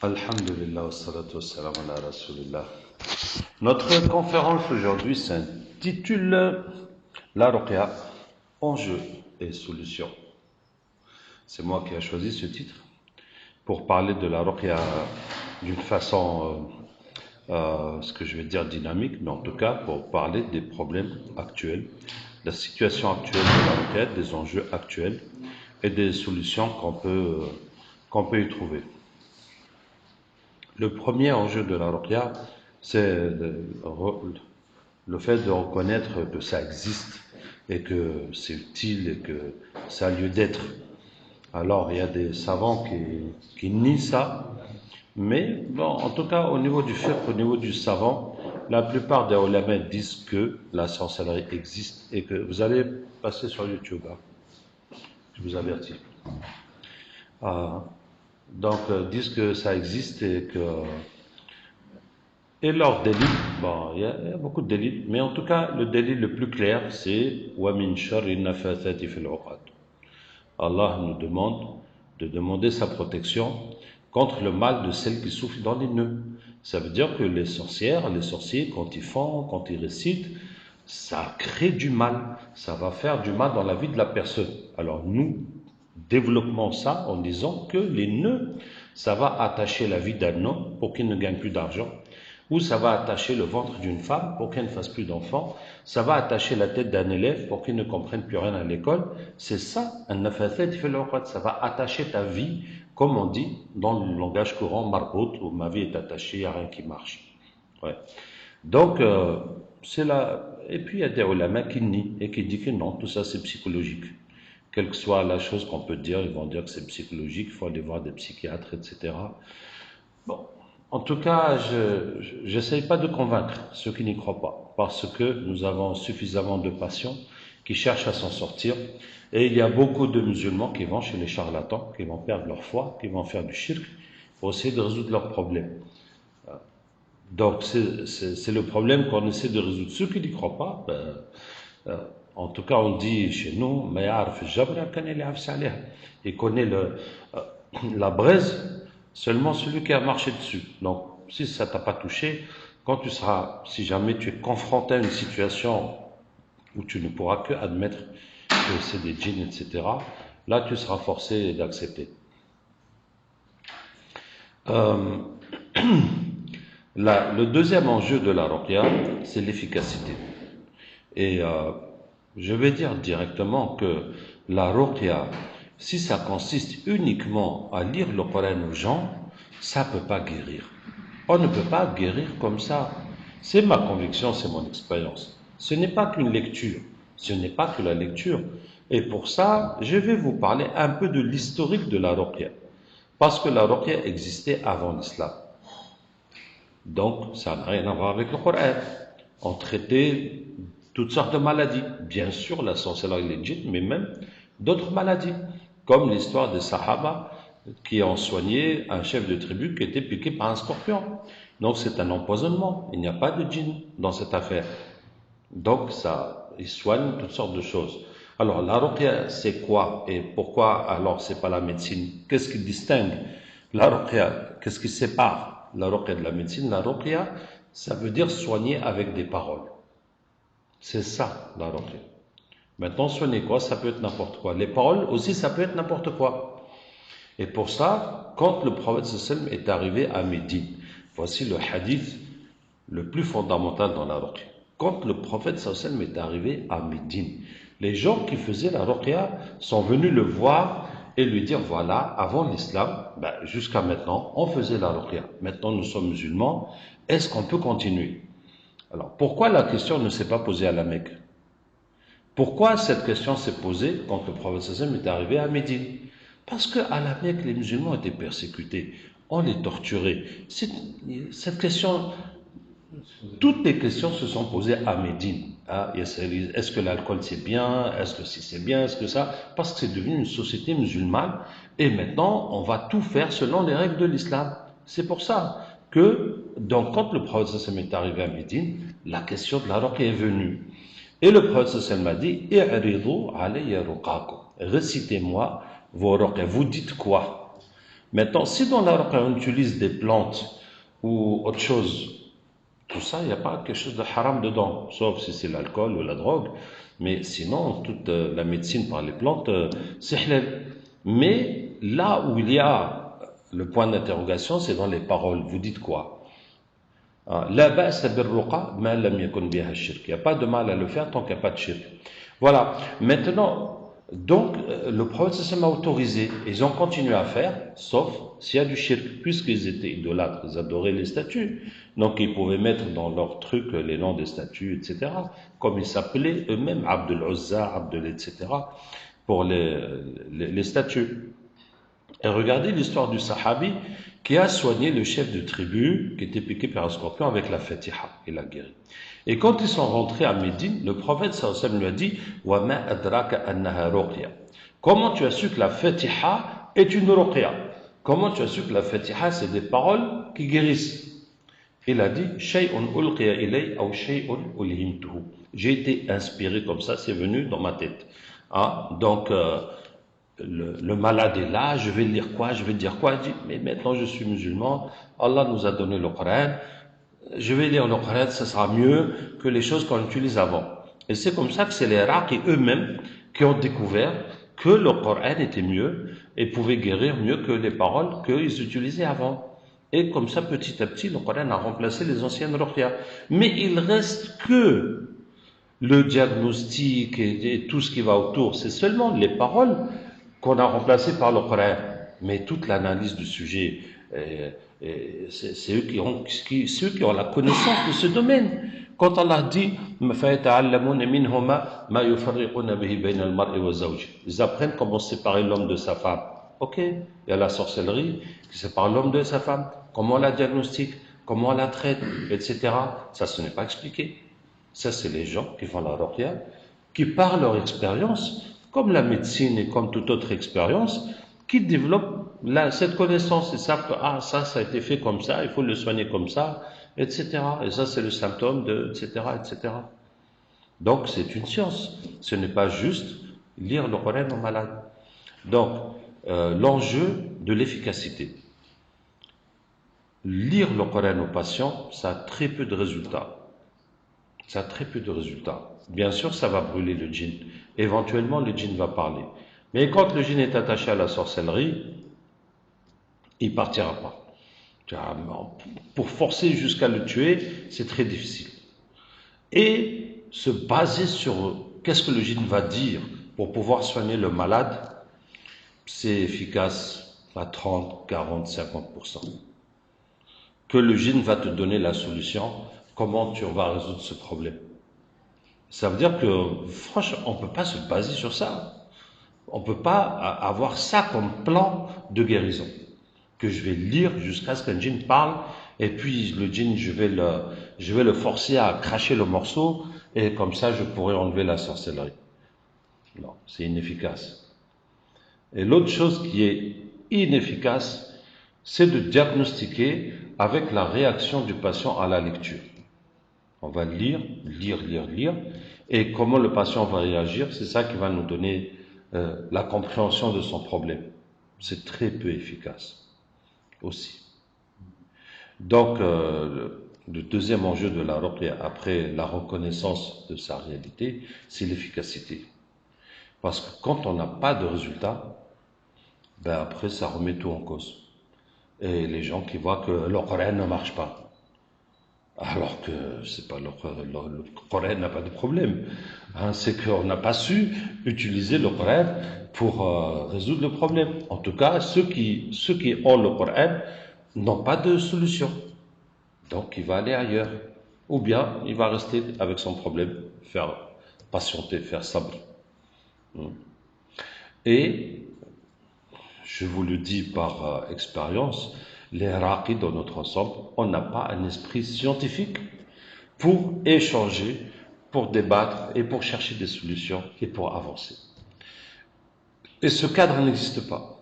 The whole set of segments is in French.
Alhamdulillah, wassalatu wassalamu ala rasulillah. Notre conférence aujourd'hui s'intitule La Ruqya, enjeux et solutions. C'est moi qui ai choisi ce titre pour parler de la Ruqya d'une façon, ce que je vais dire dynamique, mais en tout cas pour parler des problèmes actuels, la situation actuelle de la Ruqya, des enjeux actuels et des solutions qu'on peut y trouver. Le premier enjeu de la ruqya, c'est le fait de reconnaître que ça existe et que c'est utile et que ça a lieu d'être. Alors, il y a des savants qui nient ça, mais bon, en tout cas, au niveau du fiqh, au niveau du savant, la plupart des ulama disent que la sorcellerie existe et que vous allez passer sur YouTube, hein, je vous avertis. Donc, disent que ça existe et leur délit, bon, il y a beaucoup de délits, mais en tout cas, le délit le plus clair, c'est وَمِن شَرِّ النَّفَّاثَاتِ فِي الْعُقَدِ. Allah nous demande de demander sa protection contre le mal de celles qui souffrent dans les nœuds. Ça veut dire que les sorcières, les sorciers, quand ils font, quand ils récitent, ça crée du mal, ça va faire du mal dans la vie de la personne. Alors nous, développons ça en disant que les nœuds, ça va attacher la vie d'un homme pour qu'il ne gagne plus d'argent, ou ça va attacher le ventre d'une femme pour qu'elle ne fasse plus d'enfants, ça va attacher la tête d'un élève pour qu'il ne comprenne plus rien à l'école. C'est ça, un nafathat fait le raqad, ça va attacher ta vie, comme on dit dans le langage courant, marbout, où ma vie est attachée, il n'y a rien qui marche. Ouais. Donc, c'est là. Et puis il y a des ulama qui nient et qui disent que non, tout ça c'est psychologique. Quelle que soit la chose qu'on peut dire, ils vont dire que c'est psychologique, il faut aller voir des psychiatres, etc. Bon, en tout cas, je n'essaye pas de convaincre ceux qui n'y croient pas, parce que nous avons suffisamment de patients qui cherchent à s'en sortir, et il y a beaucoup de musulmans qui vont chez les charlatans, qui vont perdre leur foi, qui vont faire du shirk, pour essayer de résoudre leurs problèmes. Donc, c'est le problème qu'on essaie de résoudre. Ceux qui n'y croient pas, en tout cas, on dit chez nous, il connaît la braise, seulement celui qui a marché dessus. Donc, si ça t'a pas touché, quand tu seras, si jamais tu es confronté à une situation où tu ne pourras que admettre que c'est des djinns, etc., là, tu seras forcé d'accepter. Le deuxième enjeu de la ruqya, c'est l'efficacité. Et je vais dire directement que la ruqya, si ça consiste uniquement à lire le Coran aux gens, ça ne peut pas guérir. On ne peut pas guérir comme ça. C'est ma conviction, c'est mon expérience. Ce n'est pas qu'une lecture, ce n'est pas que la lecture. Et pour ça, je vais vous parler un peu de l'historique de la ruqya. Parce que la ruqya existait avant l'islam. Donc, ça n'a rien à voir avec le Coran. On traitait toutes sortes de maladies. Bien sûr, la sorcellerie légitime, mais même d'autres maladies. Comme l'histoire des Sahaba qui ont soigné un chef de tribu qui était piqué par un scorpion. Donc, c'est un empoisonnement. Il n'y a pas de djinn dans cette affaire. Donc, ça, ils soignent toutes sortes de choses. Alors, la ruqya, c'est quoi? Et pourquoi, alors, c'est pas la médecine? Qu'est-ce qui distingue la ruqya? Qu'est-ce qui sépare la ruqya de la médecine? La ruqya, ça veut dire soigner avec des paroles. C'est ça, la ruqya. Maintenant, soigner quoi? Ça peut être n'importe quoi. Les paroles aussi, ça peut être n'importe quoi. Et pour ça, quand le prophète sallam est arrivé à Médine, voici le hadith le plus fondamental dans la ruqya. Quand le prophète sallam est arrivé à Médine, les gens qui faisaient la ruqya sont venus le voir et lui dire, voilà, avant l'islam, jusqu'à maintenant, on faisait la ruqya. Maintenant, nous sommes musulmans. Est-ce qu'on peut continuer? Alors, pourquoi la question ne s'est pas posée à la Mecque? Pourquoi cette question s'est posée quand le prophète sallam est arrivé à Médine? Parce qu'à la Mecque, les musulmans étaient persécutés. On les torturait. Cette question, toutes les questions se sont posées à Médine. Est-ce que l'alcool c'est bien? Est-ce que si c'est bien? Est-ce que ça? Parce que c'est devenu une société musulmane et maintenant on va tout faire selon les règles de l'islam. C'est pour ça que, donc, quand le prophète sallam est arrivé à Médine, la question de la ruqya est venue. Et le prophète sallam a dit, I'ridu alayya ruqakum. Récitez-moi vos ruqya. Vous dites quoi? Maintenant, si dans la ruqya on utilise des plantes ou autre chose, tout ça, il n'y a pas quelque chose de haram dedans, sauf si c'est l'alcool ou la drogue. Mais sinon, toute la médecine par les plantes, c'est halal. Mais là où il y a le point d'interrogation, c'est dans les paroles. Vous dites quoi? La ba'sa bir-ruqa ma lam yakun biha shirk. Il n'y a pas de mal à le faire tant qu'il n'y a pas de shirk. Voilà. Maintenant, donc, le prophète sallallahu alayhi wa sallam a autorisé. Ils ont continué à faire, sauf s'il y a du shirk, puisqu'ils étaient idolâtres, ils adoraient les statues. Donc, ils pouvaient mettre dans leur truc les noms des statues, etc. Comme ils s'appelaient eux-mêmes, Abdul Uzza, Abdul, etc. pour les statues. Et regardez l'histoire du Sahabi qui a soigné le chef de tribu qui était piqué par un scorpion avec la Fatiha. Il l'a guéri. Et quand ils sont rentrés à Médine, le prophète sallallahu alayhi wa sallam lui a dit Wa ma adraka annaha ruqya. Comment tu as su que la Fatiha est une ruqya? Comment tu as su que la Fatiha c'est des paroles qui guérissent? Il a dit Shay'un ulqiya ilay aw shay'un ulhimtuhu. J'ai été inspiré comme ça, c'est venu dans ma tête. Donc, le malade est là, je vais lire quoi, je vais dire quoi. Il dit, mais maintenant je suis musulman, Allah nous a donné le Coran, je vais lire le Coran, ça sera mieux que les choses qu'on utilise avant. Et c'est comme ça que c'est les Iraqis eux-mêmes qui ont découvert que le Coran était mieux et pouvait guérir mieux que les paroles qu'ils utilisaient avant. Et comme ça, petit à petit, le Coran a remplacé les anciennes ruqya. Mais il reste que le diagnostic et tout ce qui va autour, c'est seulement les paroles qu'on a remplacé par le Coran. Mais toute l'analyse du sujet, c'est eux qui ont la connaissance de ce domaine. Quand Allah dit ils apprennent comment séparer l'homme de sa femme. Ok, il y a la sorcellerie qui sépare l'homme de sa femme. Comment on la diagnostique, comment on la traite, etc. Ça, ce n'est pas expliqué. Ça, c'est les gens qui font la ruqya, qui par leur expérience, comme la médecine et comme toute autre expérience, qui développent cette connaissance. Ils savent que ça a été fait comme ça, il faut le soigner comme ça, etc. Et ça, c'est le symptôme de, etc., etc. Donc, c'est une science. Ce n'est pas juste lire le Coran aux malades. Donc, l'enjeu de l'efficacité. Lire le Coran aux patients, ça a très peu de résultats. Ça a très peu de résultats. Bien sûr, ça va brûler le djinn. Éventuellement, le djinn va parler. Mais quand le djinn est attaché à la sorcellerie, il partira pas. Pour forcer jusqu'à le tuer, c'est très difficile. Et se baser sur qu'est-ce que le djinn va dire pour pouvoir soigner le malade, c'est efficace à 30, 40, 50%. Que le djinn va te donner la solution, comment tu vas résoudre ce problème. Ça veut dire que, franchement, on ne peut pas se baser sur ça. On ne peut pas avoir ça comme plan de guérison. Que je vais lire jusqu'à ce qu'un djinn parle, et puis le djinn, je vais le forcer à cracher le morceau, et comme ça, je pourrai enlever la sorcellerie. Non, c'est inefficace. Et l'autre chose qui est inefficace, c'est de diagnostiquer avec la réaction du patient à la lecture. On va lire, et comment le patient va réagir, c'est ça qui va nous donner la compréhension de son problème. C'est très peu efficace aussi. Donc, le deuxième enjeu de la ruqya, après la reconnaissance de sa réalité, c'est l'efficacité. Parce que quand on n'a pas de résultat, ben après ça remet tout en cause. Et les gens qui voient que le Coran ne marche pas. Alors que c'est pas le Coran n'a pas de problème. C'est qu'on n'a pas su utiliser le Coran pour résoudre le problème. En tout cas, ceux qui ont le Coran n'ont pas de solution. Donc il va aller ailleurs. Ou bien il va rester avec son problème, faire patienter, faire sabr. Et je vous le dis par expérience, les Iraqis dans notre ensemble, on n'a pas un esprit scientifique pour échanger, pour débattre et pour chercher des solutions et pour avancer. Et ce cadre n'existe pas.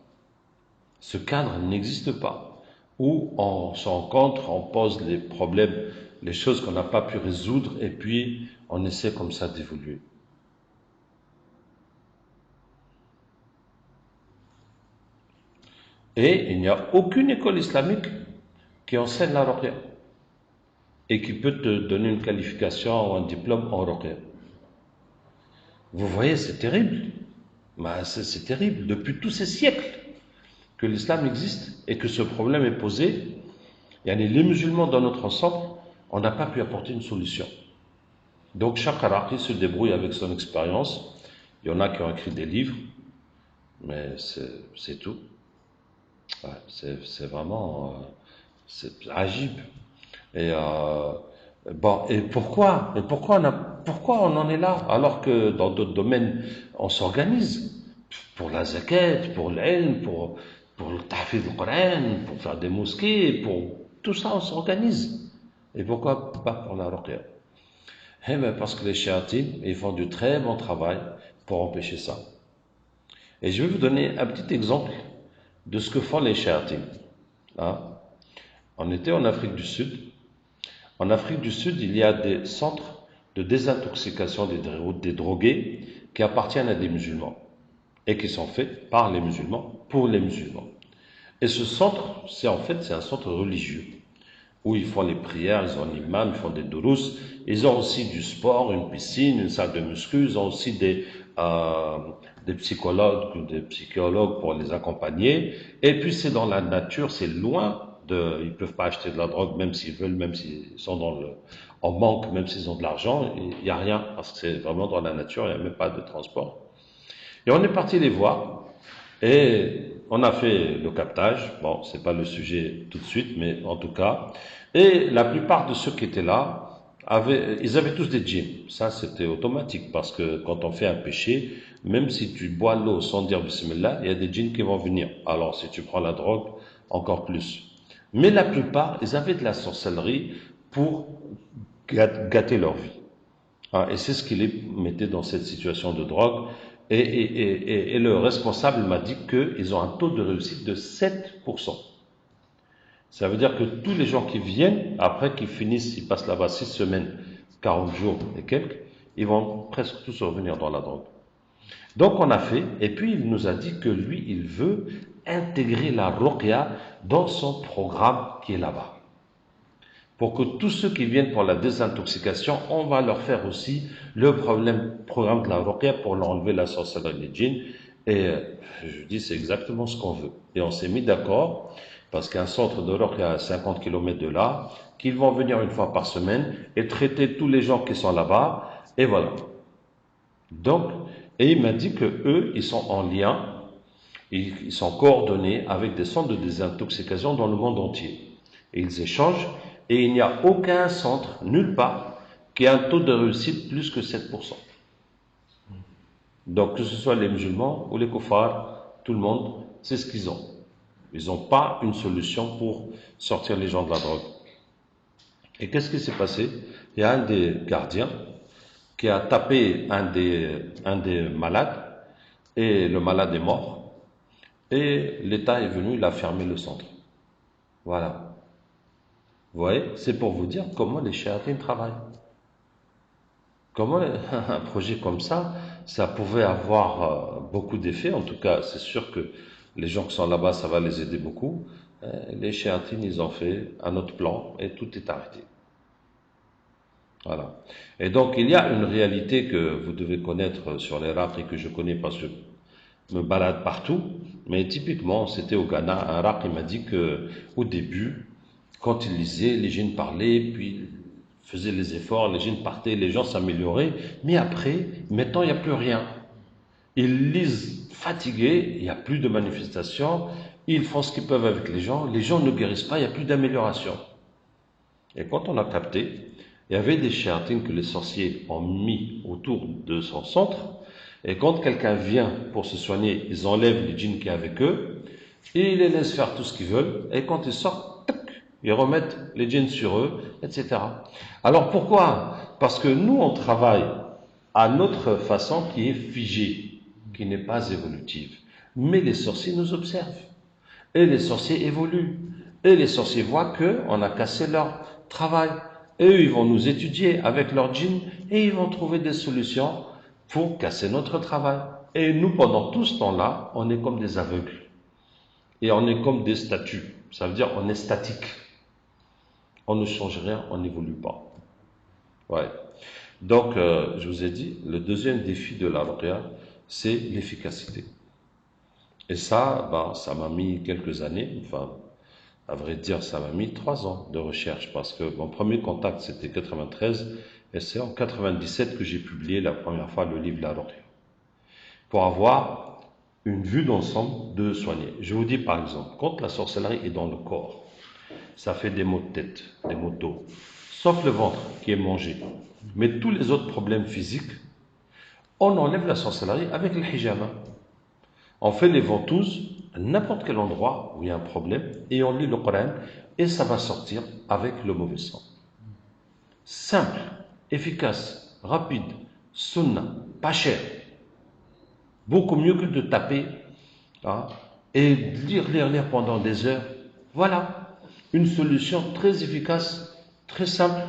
Ce cadre n'existe pas. Où on se rencontre, on pose les problèmes, les choses qu'on n'a pas pu résoudre et puis on essaie comme ça d'évoluer. Et il n'y a aucune école islamique qui enseigne la ruqya et qui peut te donner une qualification ou un diplôme en ruqya. Vous voyez, c'est terrible. C'est terrible. Depuis tous ces siècles que l'islam existe et que ce problème est posé, les musulmans dans notre ensemble, on n'a pas pu apporter une solution. Donc chaque Iraqi se débrouille avec son expérience. Il y en a qui ont écrit des livres, mais c'est tout. Ouais, c'est vraiment c'est agib. Et pourquoi on en est là alors que dans d'autres domaines on s'organise pour la zakat, pour l'ilm, pour le tahfidh du Coran, pour faire des mosquées, pour tout ça on s'organise. Et pourquoi pas pour la ruqya? Eh bien parce que les chiatines, ils font du très bon travail pour empêcher ça. Et je vais vous donner un petit exemple de ce que font les chiatines. Hein? On était en Afrique du Sud. En Afrique du Sud, il y a des centres de désintoxication des drogués qui appartiennent à des musulmans et qui sont faits par les musulmans pour les musulmans. Et ce centre, c'est un centre religieux où ils font les prières, ils ont un imam, ils font des durus, ils ont aussi du sport, une piscine, une salle de muscu, ils ont aussi des psychologues pour les accompagner. Et puis c'est dans la nature, c'est loin ils peuvent pas acheter de la drogue même s'ils veulent, même s'ils sont en manque, même s'ils ont de l'argent, il n'y a rien parce que c'est vraiment dans la nature, il n'y a même pas de transport. Et on est parti les voir et on a fait le captage. Bon, c'est pas le sujet tout de suite, mais en tout cas. Et la plupart de ceux qui étaient là ils avaient tous des djinns. Ça, c'était automatique parce que quand on fait un péché, même si tu bois l'eau sans dire bismillah, il y a des djinns qui vont venir. Alors, si tu prends la drogue, encore plus. Mais la plupart, ils avaient de la sorcellerie pour gâter leur vie. Et c'est ce qui les mettait dans cette situation de drogue. Et le responsable m'a dit qu'ils ont un taux de réussite de 7%. Ça veut dire que tous les gens qui viennent, après qu'ils finissent, ils passent là-bas 6 semaines, 40 jours et quelques, ils vont presque tous revenir dans la drogue. Donc on a fait, et puis il nous a dit que lui, il veut intégrer la ruqya dans son programme qui est là-bas. Pour que tous ceux qui viennent pour la désintoxication, on va leur faire aussi le programme de la ruqya pour leur enlever la sorcellerie des djinns. Et je dis, c'est exactement ce qu'on veut. Et on s'est mis d'accord, parce qu'un centre de ruqya à 50 km de là, qu'ils vont venir une fois par semaine et traiter tous les gens qui sont là-bas, et voilà. Donc, et il m'a dit que eux, ils sont en lien, ils sont coordonnés avec des centres de désintoxication dans le monde entier. Et ils échangent, et il n'y a aucun centre, nulle part, qui a un taux de réussite plus que 7%. Donc, que ce soit les musulmans ou les koufars, tout le monde, c'est ce qu'ils ont. Ils n'ont pas une solution pour sortir les gens de la drogue. Et qu'est-ce qui s'est passé? Il y a un des gardiens qui a tapé un des malades, et le malade est mort, et l'État est venu, il a fermé le centre. Voilà. Vous voyez, c'est pour vous dire comment les chiatines travaillent. Comment un projet comme ça pouvait avoir beaucoup d'effets. En tout cas, c'est sûr que les gens qui sont là-bas, ça va les aider beaucoup. Les chiatines, ils ont fait un autre plan et tout est arrêté. Voilà. Et donc, il y a une réalité que vous devez connaître sur l'Irak et que je connais parce que je me balade partout. Mais typiquement, c'était au Ghana, un Irak, il m'a dit que au début, quand il lisait, les djinns parlaient, puis faisaient les efforts, les djinns partaient, les gens s'amélioraient. Mais après, maintenant, il n'y a plus rien. Ils lisent fatigués, il n'y a plus de manifestations, ils font ce qu'ils peuvent avec les gens ne guérissent pas, il n'y a plus d'amélioration. Et quand on a capté, il y avait des chiatines que les sorciers ont mis autour de son centre, et quand quelqu'un vient pour se soigner, ils enlèvent les djinns qui est avec eux, et ils les laissent faire tout ce qu'ils veulent, et quand ils sortent, ils remettent les djinns sur eux, etc. Alors pourquoi? Parce que nous, on travaille à notre façon qui est figée, qui n'est pas évolutive. Mais les sorciers nous observent. Et les sorciers évoluent. Et les sorciers voient qu'on a cassé leur travail. Et eux, ils vont nous étudier avec leur djinn et ils vont trouver des solutions pour casser notre travail. Et nous, pendant tout ce temps-là, on est comme des aveugles. et on est comme des statues. Ça veut dire on est statique. On ne change rien, on n'évolue pas. Ouais. Donc, je vous ai dit, le deuxième défi de la ruqya, c'est l'efficacité. Et ça, ça m'a mis quelques années, enfin, à vrai dire, ça m'a mis 3 ans de recherche, parce que mon premier contact, c'était 93, et c'est en 97 que j'ai publié la première fois le livre La Ruqya, pour avoir une vue d'ensemble de soigner. Je vous dis par exemple, quand la sorcellerie est dans le corps, ça fait des maux de tête, des maux de dos, sauf le ventre qui est mangé. Mais tous les autres problèmes physiques, on enlève la sorcellerie avec le hijama. On fait les ventouses à n'importe quel endroit où il y a un problème et on lit le Coran et ça va sortir avec le mauvais sang. Simple, efficace, rapide, sunna, pas cher. Beaucoup mieux que de taper hein, et lire pendant des heures. Voilà, une solution très efficace, très simple.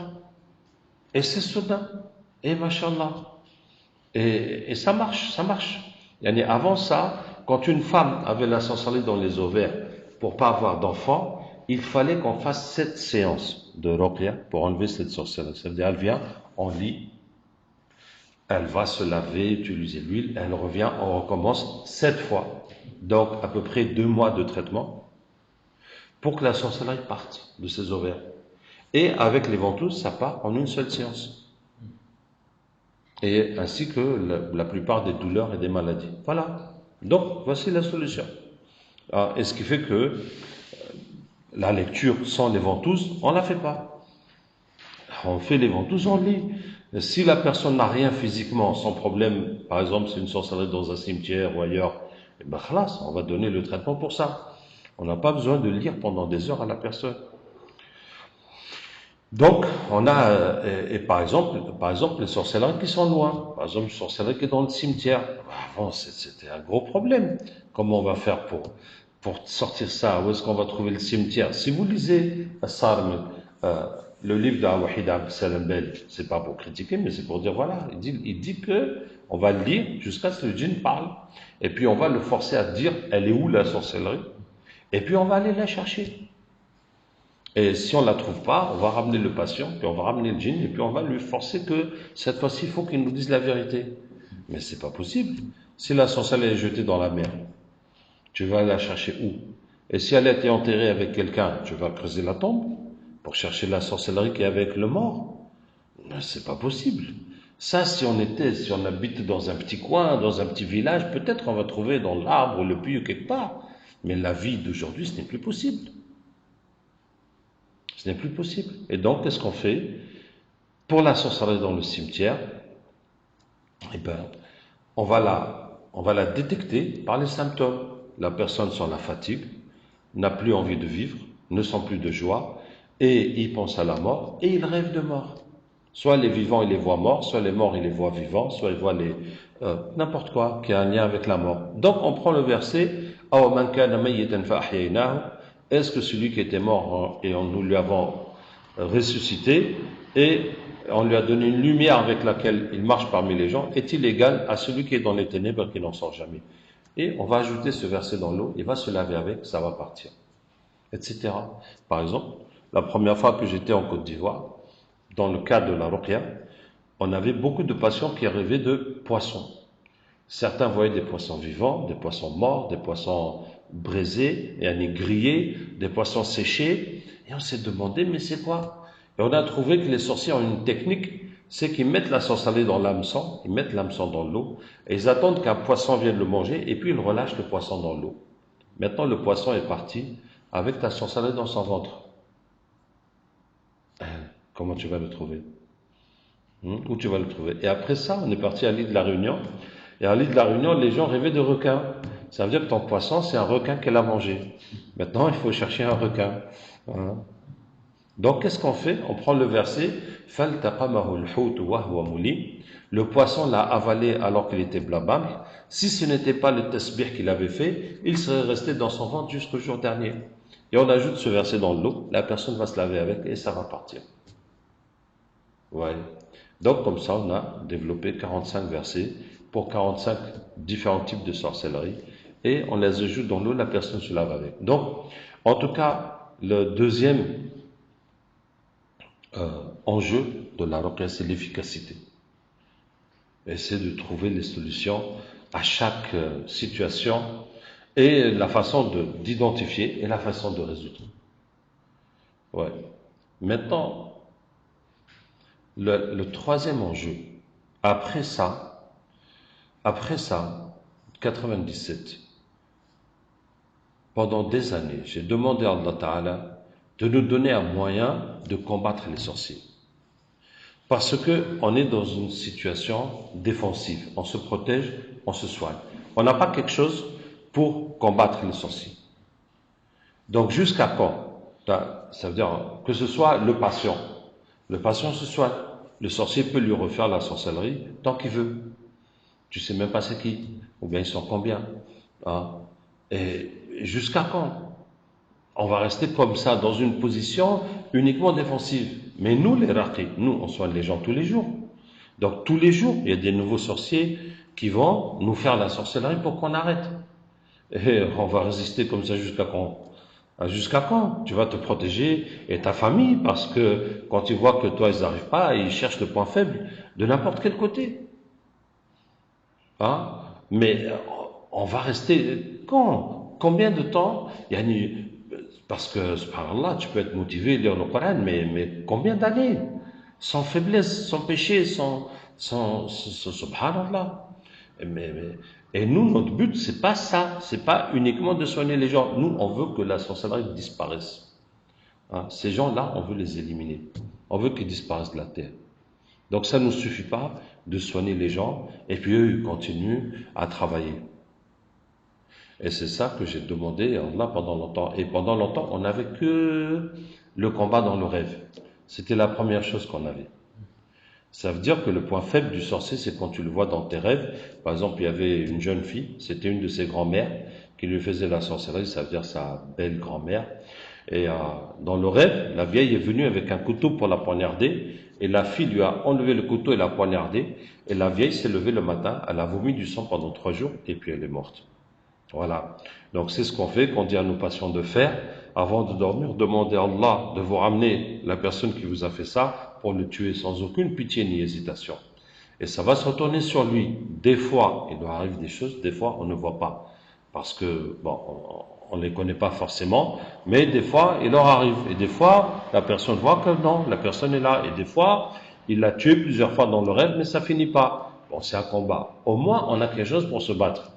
Et c'est sunna. Et machallah. Et ça marche, ça marche. Avant ça, quand une femme avait la sorcellerie dans les ovaires pour pas avoir d'enfant, il fallait qu'on fasse 7 séances de ruqya pour enlever cette sorcellerie. Ça veut dire, elle vient, on lit, elle va se laver, utiliser l'huile, elle revient, on recommence 7 fois. Donc, à peu près 2 mois de traitement pour que la sorcellerie parte de ses ovaires. Et avec les ventouses, ça part en une seule séance. Et ainsi que la plupart des douleurs et des maladies. Voilà. Donc, voici la solution. Et ce qui fait que la lecture sans les ventouses, on ne la fait pas. On fait les ventouses, on lit. Si la personne n'a rien physiquement, sans problème, par exemple, c'est une sorcellerie dans un cimetière ou ailleurs, eh ben, khalas, on va donner le traitement pour ça. On n'a pas besoin de lire pendant des heures à la personne. Donc, on a, et par exemple, les sorcelleries qui sont loin. Par exemple, une sorcellerie qui est dans le cimetière. Avant, c'était un gros problème. Comment on va faire pour sortir ça? Où est-ce qu'on va trouver le cimetière? Si vous lisez Sarm, le livre d'Awahid Abdel Bel, c'est pas pour critiquer, mais c'est pour dire, voilà, il dit que on va le lire jusqu'à ce que le djinn parle. Et puis, on va le forcer à dire, elle est où la sorcellerie? Et puis, on va aller la chercher. Et si on ne la trouve pas, on va ramener le patient, puis on va ramener le djinn, et puis on va lui forcer que cette fois-ci, il faut qu'il nous dise la vérité. Mais c'est pas possible. Si la sorcellerie est jetée dans la mer, tu vas la chercher où? Et si elle a été enterrée avec quelqu'un, tu vas creuser la tombe pour chercher la sorcellerie qui est avec le mort. C'est pas possible. Ça, si on habite dans un petit coin, dans un petit village, peut-être on va trouver dans l'arbre, le puits ou quelque part. Mais la vie d'aujourd'hui, ce n'est plus possible. Ce n'est plus possible. Et donc, qu'est-ce qu'on fait? Pour la sorcellerie dans le cimetière, eh ben, on va la détecter par les symptômes. La personne sent la fatigue, n'a plus envie de vivre, ne sent plus de joie, et il pense à la mort, et il rêve de mort. Soit les vivants, il les voit morts, soit les morts, il les voit vivants, soit il voit n'importe quoi qui a un lien avec la mort. Donc, on prend le verset, est-ce que celui qui était mort et nous lui avons ressuscité et on lui a donné une lumière avec laquelle il marche parmi les gens, est-il égal à celui qui est dans les ténèbres et qui n'en sort jamais? Et on va ajouter ce verset dans l'eau, il va se laver avec, ça va partir, etc. Par exemple, la première fois que j'étais en Côte d'Ivoire, dans le cadre de la ruqya, on avait beaucoup de patients qui rêvaient de poissons. Certains voyaient des poissons vivants, des poissons morts, des poissons braisés, et grillés, des poissons séchés. Et on s'est demandé, mais c'est quoi? Et on a trouvé que les sorciers ont une technique, c'est qu'ils mettent la sorcellerie dans l'hameçon, ils mettent l'hameçon dans l'eau, et ils attendent qu'un poisson vienne le manger, et puis ils relâchent le poisson dans l'eau. Maintenant, le poisson est parti avec ta sorcellerie dans son ventre. Comment tu vas le trouver? Où tu vas le trouver? Et après ça, on est parti à l'île de la Réunion. Et à l'île de la Réunion, les gens rêvaient de requins. Ça veut dire que ton poisson, c'est un requin qu'elle a mangé. Maintenant, il faut chercher un requin. Voilà. Donc, qu'est-ce qu'on fait? On prend le verset le poisson l'a avalé alors qu'il était blabable. Si ce n'était pas le tasbih qu'il avait fait, il serait resté dans son ventre jusqu'au jour dernier. Et on ajoute ce verset dans l'eau, la personne va se laver avec et ça va partir. Ouais. Donc, comme ça, on a développé 45 versets pour 45 différents types de sorcellerie. et on les ajoute dans l'eau, la personne se lave avec. Donc, en tout cas, le deuxième enjeu de la ruqya, c'est l'efficacité. Essayer de trouver les solutions à chaque situation et la façon d'identifier et la façon de résoudre. Ouais. Maintenant, le troisième enjeu, après ça, 97, pendant des années, j'ai demandé à Allah Ta'ala de nous donner un moyen de combattre les sorciers. Parce que on est dans une situation défensive. On se protège, on se soigne. On n'a pas quelque chose pour combattre les sorciers. Donc jusqu'à quand? Ça veut dire que ce soit le patient. Le patient se soigne. Le sorcier peut lui refaire la sorcellerie tant qu'il veut. Tu sais même pas c'est qui, ou bien ils sont combien. Hein? Et jusqu'à quand? On va rester comme ça, dans une position uniquement défensive. Mais nous, les raqis, nous, on soigne les gens tous les jours. Donc tous les jours, il y a des nouveaux sorciers qui vont nous faire la sorcellerie pour qu'on arrête. Et on va résister comme ça jusqu'à quand? Jusqu'à quand? Tu vas te protéger et ta famille, parce que quand ils voient que toi, ils n'arrivent pas, ils cherchent le point faible de n'importe quel côté. Hein? Mais on va rester quand? Combien de temps? Parce que, subhanallah, tu peux être motivé à lire le Coran, mais combien d'années? Sans faiblesse, sans péché, subhanallah. Et nous, notre but, c'est pas ça. C'est pas uniquement de soigner les gens. Nous, on veut que la sorcellerie disparaisse. Hein? Ces gens-là, on veut les éliminer. On veut qu'ils disparaissent de la terre. Donc ça ne nous suffit pas de soigner les gens, et puis eux, ils continuent à travailler. Et c'est ça que j'ai demandé à Allah pendant longtemps. Et pendant longtemps, on n'avait que le combat dans le rêve. C'était la première chose qu'on avait. Ça veut dire que le point faible du sorcier, c'est quand tu le vois dans tes rêves. Par exemple, il y avait une jeune fille, c'était une de ses grand-mères, qui lui faisait la sorcellerie, ça veut dire sa belle grand-mère. Et dans le rêve, la vieille est venue avec un couteau pour la poignarder, et la fille lui a enlevé le couteau et l'a poignardé, et la vieille s'est levée le matin, elle a vomi du sang pendant 3 jours, et puis elle est morte. Voilà. Donc c'est ce qu'on fait, qu'on dit à nos patients de faire. Avant de dormir, demandez à Allah de vous ramener la personne qui vous a fait ça pour le tuer sans aucune pitié ni hésitation. Et ça va se retourner sur lui. Des fois, il doit arriver des choses, des fois, on ne voit pas. Parce que, bon, on ne les connaît pas forcément, mais des fois, il leur arrive. Et des fois, la personne voit que non, la personne est là. Et des fois, il l'a tué plusieurs fois dans le rêve, mais ça finit pas. Bon, c'est un combat. Au moins, on a quelque chose pour se battre.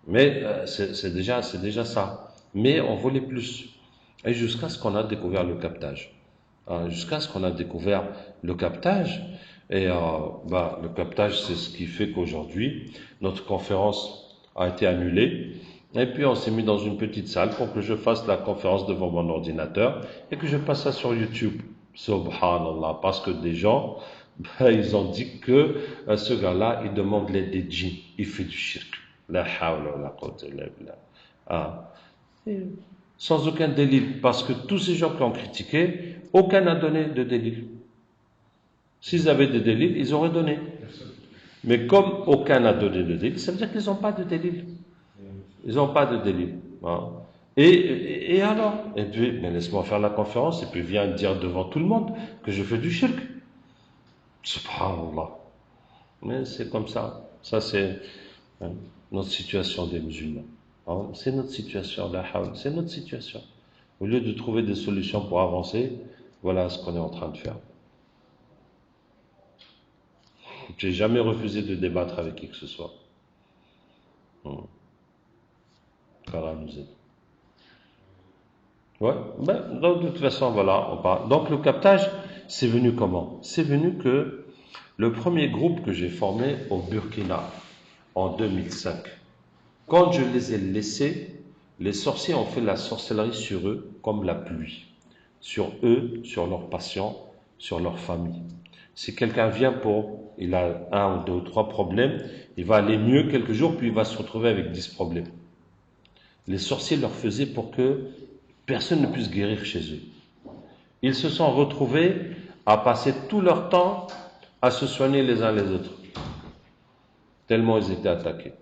Mais c'est déjà ça. Mais on voulait plus. Et jusqu'à ce qu'on a découvert le captage. Jusqu'à ce qu'on a découvert le captage. Et le captage, c'est ce qui fait qu'aujourd'hui, notre conférence a été annulée. Et puis on s'est mis dans une petite salle pour que je fasse la conférence devant mon ordinateur et que je passe ça sur YouTube. Subhanallah. Parce que des gens, ils ont dit que ce gars-là, il demande l'aide des djinns. Il fait du shirk. La hawla wa la quwwata illa billah. Sans aucun délit, parce que tous ces gens qui ont critiqué, aucun n'a donné de délit. S'ils avaient des délits, ils auraient donné. Mais comme aucun n'a donné de délit, ça veut dire qu'ils n'ont pas de délit. Ils n'ont pas de délit. Et alors? Et puis, laisse-moi faire la conférence, et puis viens dire devant tout le monde que je fais du shirk. Subhanallah. Mais c'est comme ça. Ça, c'est notre situation des musulmans. C'est notre situation, c'est notre situation. Au lieu de trouver des solutions pour avancer, voilà ce qu'on est en train de faire. J'ai jamais refusé de débattre avec qui que ce soit. qu'Allah nous aide. Ouais, donc de toute façon, voilà, on parle. Donc le captage, c'est venu comment? C'est venu que le premier groupe que j'ai formé au Burkina en 2005, quand je les ai laissés, les sorciers ont fait la sorcellerie sur eux comme la pluie. Sur eux, sur leurs patients, sur leur famille. Si quelqu'un vient il a 1 ou 2 ou 3 problèmes, il va aller mieux quelques jours, puis il va se retrouver avec 10 problèmes. Les sorciers leur faisaient pour que personne ne puisse guérir chez eux. Ils se sont retrouvés à passer tout leur temps à se soigner les uns les autres, tellement ils étaient attaqués.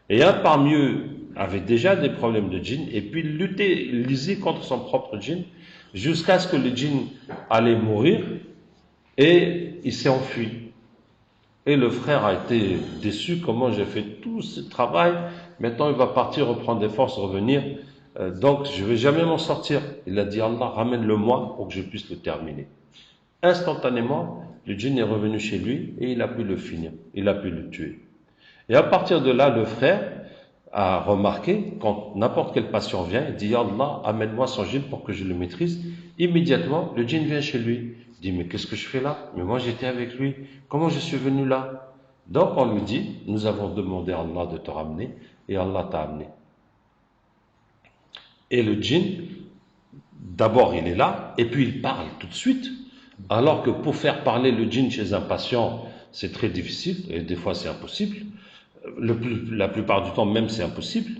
Et un parmi eux, avait déjà des problèmes de djinn, et puis il lisait contre son propre djinn, jusqu'à ce que le djinn allait mourir, et il s'est enfui. Et le frère a été déçu, comment j'ai fait tout ce travail, maintenant il va partir, reprendre des forces, revenir, donc je ne vais jamais m'en sortir. Il a dit, Allah, ramène-le-moi pour que je puisse le terminer. Instantanément, le djinn est revenu chez lui et il a pu le finir, il a pu le tuer. Et à partir de là, le frère a remarqué, quand n'importe quel patient vient, il dit, Ya Allah, amène-moi son djinn pour que je le maîtrise. Immédiatement, le djinn vient chez lui. Il dit, mais qu'est-ce que je fais là? Mais moi j'étais avec lui. Comment je suis venu là? Donc on lui dit, nous avons demandé à Allah de te ramener et Allah t'a amené. Et le djinn, d'abord il est là et puis il parle tout de suite. Alors que pour faire parler le djinn chez un patient, c'est très difficile et des fois c'est impossible. La plupart du temps même c'est impossible.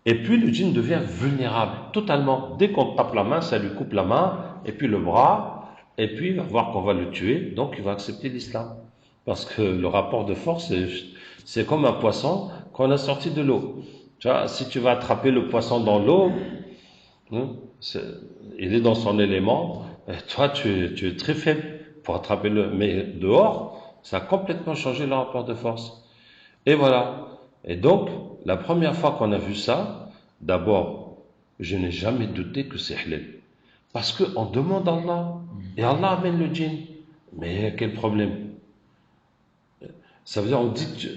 Et puis le djinn devient vulnérable totalement. Dès qu'on tape la main, ça lui coupe la main et puis le bras, et puis il va voir qu'on va le tuer, donc il va accepter l'islam. Parce que le rapport de force, c'est comme un poisson qu'on a sorti de l'eau. Tu vois, si tu vas attraper le poisson dans l'eau, il est dans son élément, et toi tu es très faible pour attraper le. Mais dehors, ça a complètement changé le rapport de force. Et voilà. Et donc, la première fois qu'on a vu ça, d'abord, je n'ai jamais douté que c'est halal. Parce qu'on demande à Allah, et Allah amène le djinn. Mais quel problème? Ça veut dire,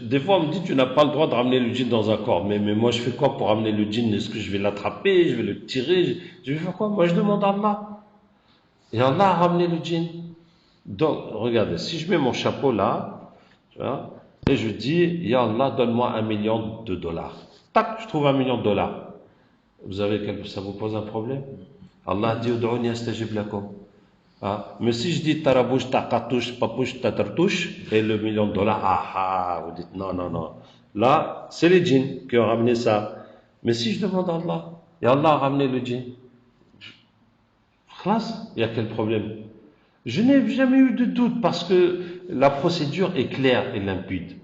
des fois on me dit, tu n'as pas le droit de ramener le djinn dans un corps. Mais moi je fais quoi pour ramener le djinn? Est-ce que je vais l'attraper? Je vais le tirer? Je vais faire quoi? Moi je demande à Allah. Et Allah a ramené le djinn. Donc, regardez, si je mets mon chapeau là, tu vois, et je dis, Ya Allah, donne-moi $1 million. Tac, je trouve $1 million. Ça vous pose un problème? Allah dit, Udu'uni astajib lakum. Mais si je dis tarabouche, takatouche, papouche, tatartouche, et le $1 million, vous dites non, non, non. Là, c'est les djinns qui ont ramené ça. Mais si je demande à Allah, et Allah a ramené le djinn, il y a quel problème? Je n'ai jamais eu de doute parce que la procédure est claire et limpide.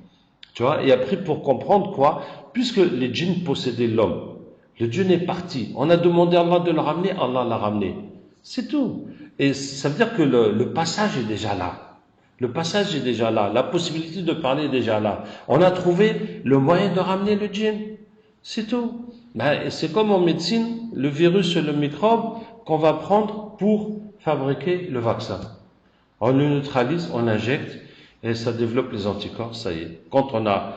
Tu vois, et après pour comprendre quoi, puisque les djinns possédaient l'homme, le djinn est parti, on a demandé à Allah de le ramener, Allah l'a ramené. C'est tout. Et ça veut dire que le passage est déjà là. Le passage est déjà là. La possibilité de parler est déjà là. On a trouvé le moyen de ramener le djinn. C'est tout. C'est comme en médecine, le virus et le microbe qu'on va prendre pour fabriquer le vaccin. On le neutralise, on injecte et ça développe les anticorps, ça y est. Quand on a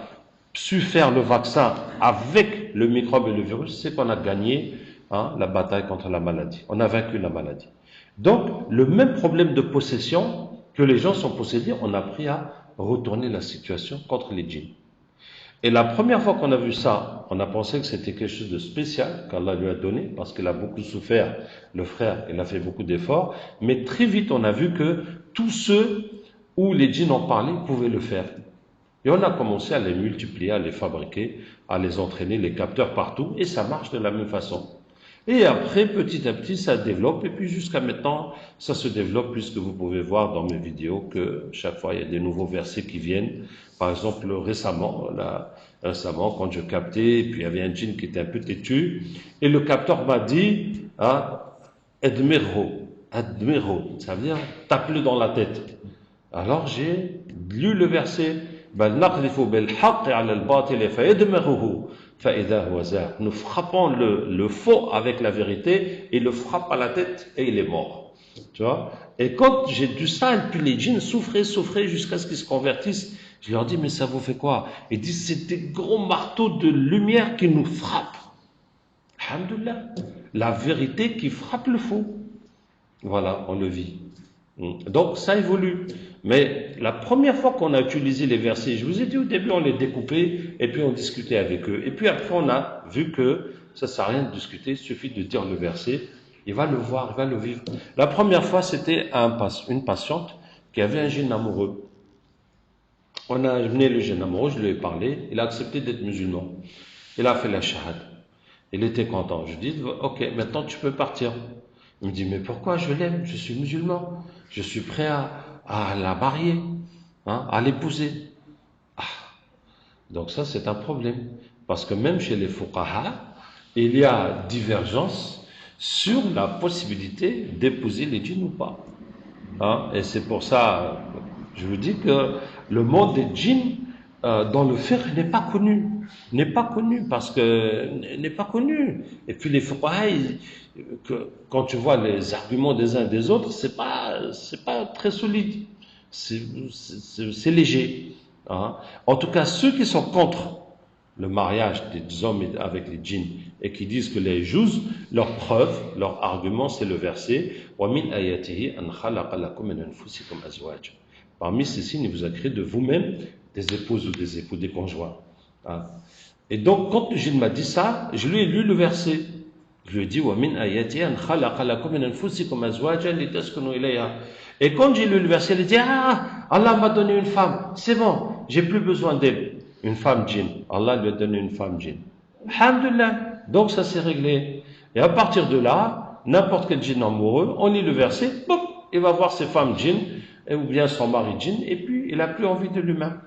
su faire le vaccin avec le microbe et le virus, c'est qu'on a gagné la bataille contre la maladie. On a vaincu la maladie. Donc, le même problème de possession que les gens sont possédés, on a appris à retourner la situation contre les djinns. Et la première fois qu'on a vu ça, on a pensé que c'était quelque chose de spécial qu'Allah lui a donné, parce qu'il a beaucoup souffert, le frère, il a fait beaucoup d'efforts, mais très vite on a vu que tous ceux où les djinns en parlaient pouvaient le faire. Et on a commencé à les multiplier, à les fabriquer, à les entraîner, les capteurs partout, et ça marche de la même façon. Et après, petit à petit, ça développe, et puis jusqu'à maintenant, ça se développe, puisque vous pouvez voir dans mes vidéos que chaque fois, il y a des nouveaux versets qui viennent. Par exemple, récemment, quand je captais, puis il y avait un djinn qui était un peu têtu, et le capteur m'a dit, Admiro, ça veut dire, tape-le dans la tête. Alors j'ai lu le verset, nous frappons le faux avec la vérité, et il le frappe à la tête et il est mort. Tu vois? Et quand j'ai dû ça, et puis les djinns souffraient jusqu'à ce qu'ils se convertissent, je leur dis, mais ça vous fait quoi? Ils disent, c'est des gros marteaux de lumière qui nous frappent. Alhamdoulilah. La vérité qui frappe le faux. Voilà, on le vit. Donc ça évolue. Mais la première fois qu'on a utilisé les versets, je vous ai dit au début, on les découpait et puis on discutait avec eux. Et puis après, on a vu que ça ne sert à rien de discuter, il suffit de dire le verset, il va le voir, il va le vivre. La première fois, c'était une patiente qui avait un djinn amoureux. On a amené le djinn amoureux, je lui ai parlé, il a accepté d'être musulman. Il a fait la shahad. Il était content. Je dis, ok, maintenant tu peux partir. Il me dit, mais pourquoi je l'aime? Je suis musulman. Je suis prêt à la marier, à l'épouser. Donc ça, c'est un problème. Parce que même chez les fuqaha, il y a divergence sur la possibilité d'épouser les djinns ou pas. Hein? Et c'est pour ça, je vous dis que le monde des djinns dans le fiqh n'est pas connu. N'est pas connu parce que n'est pas connu. Et puis les fuqaha, quand tu vois les arguments des uns et des autres, c'est pas très solide. C'est léger. Hein? En tout cas, ceux qui sont contre le mariage des hommes avec les djinns et qui disent que les juz, leur preuve, leur argument, c'est le verset وَمِنْ آيَاتِهِ أَنْ خَلَقَ لَكُم مِنْ أَنفُسِكُمْ أَزْوَاجًا. Parmi ces signes, il vous a créé de vous-même des épouses ou des époux, des conjoints. Hein. Et donc, quand le djinn m'a dit ça, je lui ai lu le verset. Je lui ai dit وَمِنْ آيَاتِهِ أَنْ خَلَقَ لَكُم مِنْ أَنفُسِكُمْ أَزْوَاجًا لِتَسْكُنُوا إِلَيْهَا. Et quand j'ai lu le verset, il a dit ah, Allah m'a donné une femme, c'est bon, j'ai plus besoin d'elle. Une femme djinn. Allah lui a donné une femme djinn. Alhamdulillah. Donc ça s'est réglé. Et à partir de là, n'importe quel djinn amoureux, on lit le verset, boum, il va voir ses femmes djinn, ou bien son mari djinn, et puis il n'a plus envie de l'humain.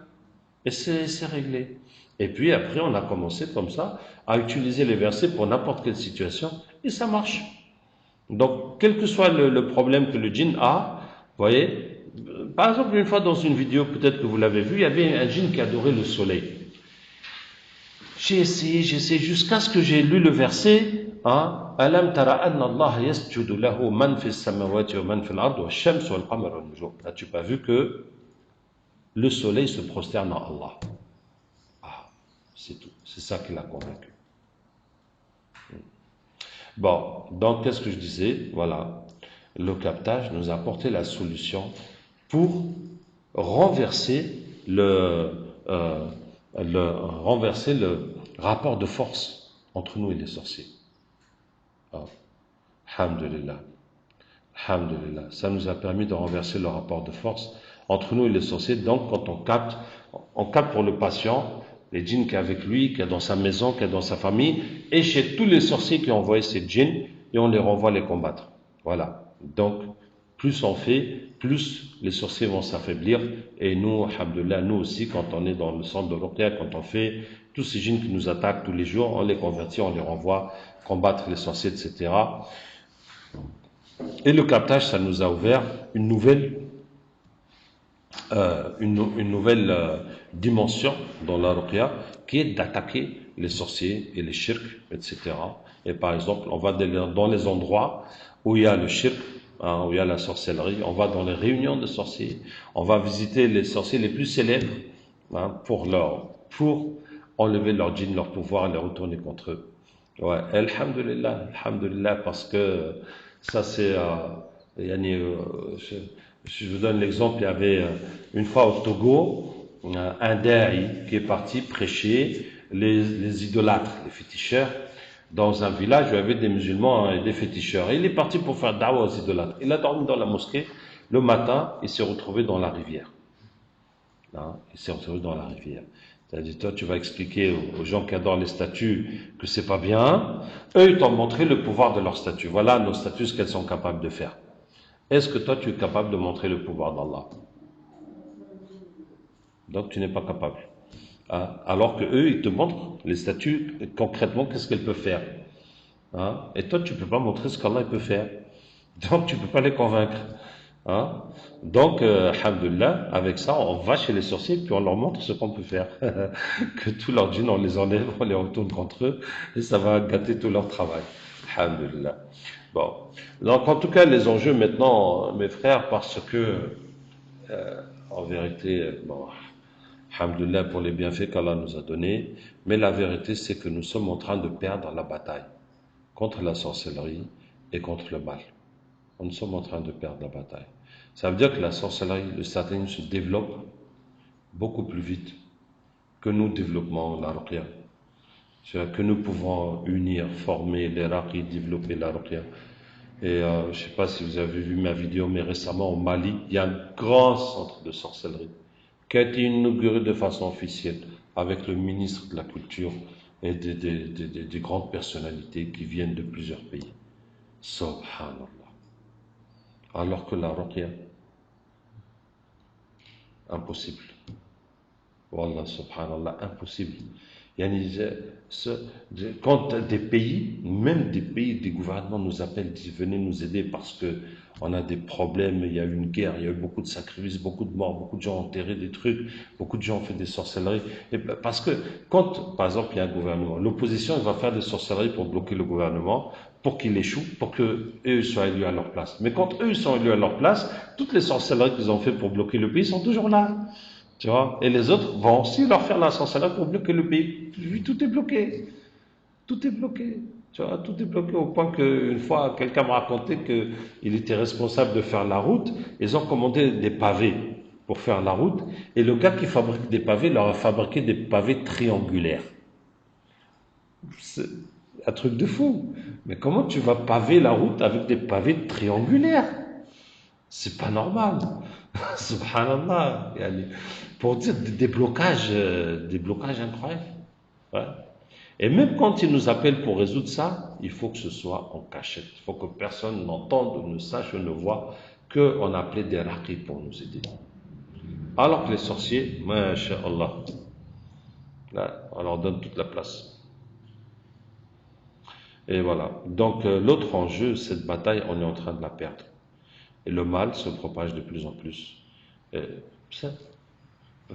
Et c'est réglé. Et puis après, on a commencé comme ça à utiliser les versets pour n'importe quelle situation, et ça marche. Donc, quel que soit le problème que le djinn a, vous voyez, par exemple, une fois dans une vidéo, peut-être que vous l'avez vu, il y avait un djinn qui adorait le soleil. J'ai essayé, jusqu'à ce que j'ai lu le verset, hein, Alam tara anna Allah yasjudu lahu man fis samawati wa man fil ard wa shams wal qamar wal nujum. As-tu pas vu que le soleil se prosterne à Allah? Ah, c'est tout. C'est ça qui l'a convaincu. Bon, donc qu'est-ce que je disais? Voilà. Le captage nous a apporté la solution pour renverser renverser le rapport de force entre nous et les sorciers. Ah. Alhamdulillah. Alhamdulillah. Ça nous a permis de renverser le rapport de force entre nous et les sorciers. Donc, quand on capte pour le patient, les djinns qui est avec lui, qui est dans sa maison, qui est dans sa famille, et chez tous les sorciers qui ont envoyé ces djinns, et on les renvoie les combattre. Voilà. Donc, plus on fait, plus les sorciers vont s'affaiblir. Et nous, alhamdoulilah, nous aussi, quand on est dans le centre de Ruqya, quand on fait tous ces djinns qui nous attaquent tous les jours, on les convertit, on les renvoie combattre les sorciers, etc. Et le captage, ça nous a ouvert une nouvelle dimension dans la Ruqya, qui est d'attaquer les sorciers et les shirks, etc. Et par exemple, on va dans les endroits où il y a le shirk, hein, où il y a la sorcellerie, on va dans les réunions de sorciers, on va visiter les sorciers les plus célèbres, hein, pour enlever leur djinn, leur pouvoir, et les retourner contre eux. Ouais, alhamdulillah, alhamdulillah, parce que ça c'est, je vous donne l'exemple, il y avait une fois au Togo, un da'i qui est parti prêcher les idolâtres, les féticheurs, dans un village où il y avait des musulmans et des féticheurs. Et il est parti pour faire da'wa aux idolâtres. Il a dormi dans la mosquée. Le matin, il s'est retrouvé dans la rivière. Hein, il s'est retrouvé dans la rivière. C'est-à-dire, toi, tu vas expliquer aux gens qui adorent les statues que c'est pas bien. Eux, ils t'ont montré le pouvoir de leurs statues. Voilà nos statues, ce qu'elles sont capables de faire. Est-ce que toi, tu es capable de montrer le pouvoir d'Allah? Donc, tu n'es pas capable. Hein? Alors que eux, ils te montrent les statues, concrètement, qu'est-ce qu'elles peuvent faire. Hein? Et toi, tu ne peux pas montrer ce qu'Allah peut faire. Donc, tu ne peux pas les convaincre. Hein? Donc, alhamdulillah, avec ça, on va chez les sorciers, puis on leur montre ce qu'on peut faire. Que tous leurs djinns, on les enlève, on les retourne contre eux, et ça va gâter tout leur travail. Alhamdulillah. Bon. Donc, en tout cas, les enjeux maintenant, mes frères, parce que, en vérité, bon, alhamdulillah pour les bienfaits qu'Allah nous a donnés, mais la vérité, c'est que nous sommes en train de perdre la bataille contre la sorcellerie et contre le mal. Nous sommes en train de perdre la bataille. Ça veut dire que la sorcellerie, le satanisme se développe beaucoup plus vite que nous développons la ruqya. C'est-à-dire que nous pouvons unir, former les raqis, développer la ruqya. Et je ne sais pas si vous avez vu ma vidéo, mais récemment au Mali, il y a un grand centre de sorcellerie qui a été inauguré de façon officielle avec le ministre de la Culture et des grandes personnalités qui viennent de plusieurs pays. Subhanallah. Alors que la ruqya, impossible. Wallah, subhanallah, impossible. Quand des pays, même des pays, des gouvernements nous appellent, disent venez nous aider parce que on a des problèmes, il y a eu une guerre, il y a eu beaucoup de sacrifices, beaucoup de morts, beaucoup de gens ont enterré des trucs, beaucoup de gens ont fait des sorcelleries. Parce que quand, par exemple, il y a un gouvernement, l'opposition va faire des sorcelleries pour bloquer le gouvernement, pour qu'il échoue, pour que eux soient élus à leur place. Mais quand eux sont élus à leur place, toutes les sorcelleries qu'ils ont fait pour bloquer le pays sont toujours là. Tu vois? Et les autres vont aussi leur faire la sorcellerie pour bloquer le pays. Puis tout est bloqué. Tout est bloqué. Tu vois, tout est bloqué au point qu'une fois, quelqu'un m'a raconté qu'il était responsable de faire la route. Ils ont commandé des pavés pour faire la route. Et le gars qui fabrique des pavés leur a fabriqué des pavés triangulaires. C'est un truc de fou. Mais comment tu vas paver la route avec des pavés triangulaires? C'est pas normal. Subhanallah. Pour dire des blocages incroyables. Ouais. Et même quand ils nous appellent pour résoudre ça, il faut que ce soit en cachette. Il faut que personne n'entende, ne sache ou ne voit qu'on appelait des raqis pour nous aider. Alors que les sorciers, masha'Allah, là, on leur donne toute la place. Et voilà. Donc l'autre enjeu, cette bataille, on est en train de la perdre. Et le mal se propage de plus en plus. Et ça,